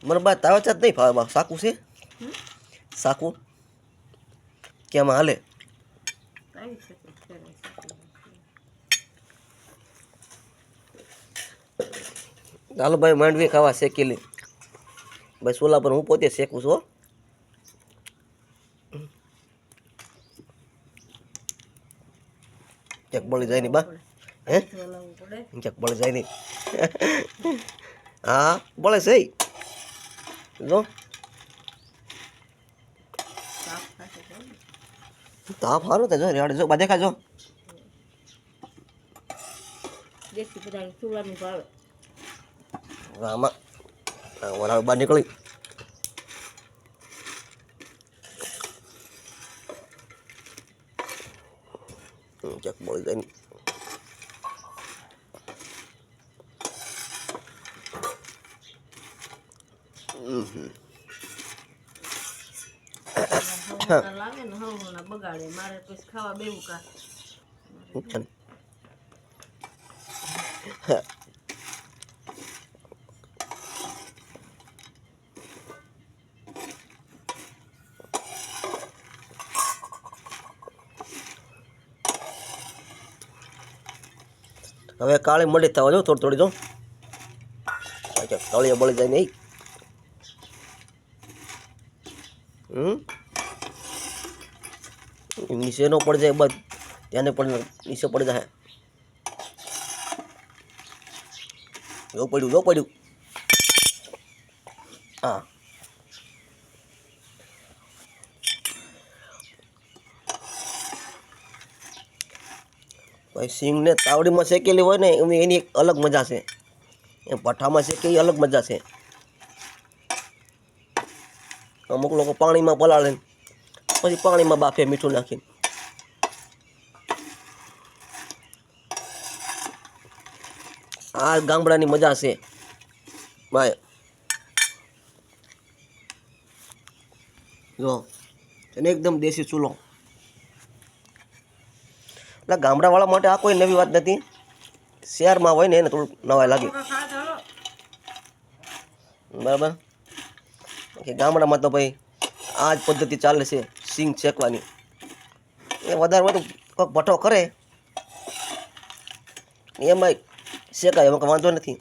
મને બા તાવે જ નહીં ભાવે સાકું છે સાકું કેમ હાલે ચાલો ભાઈ માંડવી ખાવા શેકેલી ભાઈ સોલા પર હું પોતે શેકું છું ચેક બળી જાય નહીં બા હે ચેક બળી જાય નહીં હા બળે છે જો તાપ સારું તો જો રેડે જો બા દેખાજો આમાં વરાળ બહાર નીકળી ચેક બળી જાય નહીં બગાડે મારે પછી ખાવા બેવું કા હવે કાળી મળી થવા જો થોડી થોડી જો તળીએ બળી જાય નહીં નીચે નો પડી જાય બસ ત્યાંને પણ નીચે પડી જાય જો પડ્યું હા ભાઈ સિંગને તાવડીમાં શેકેલી હોય ને એની એક અલગ મજા છે એ ભઠ્ઠામાં શેકે એ અલગ મજા છે અમુક લોકો પાણીમાં પલાળે પછી પાણીમાં બાફે મીઠું નાખીને આ ગામડાની મજા છે ભાઈ જો એને એકદમ દેશી ચૂલો એટલે ગામડાવાળા માટે આ કોઈ નવી વાત નથી શહેરમાં હોય ને એને થોડુંક નવાઈ લાગે બરાબર કે ગામડામાં તો ભાઈ આ જ પદ્ધતિ ચાલે છે સિંગ શેકવાની એ વધારે વધુ કોઈક ભઠ્ઠો કરે એમાં શેકાય એમાં વાંધો નથી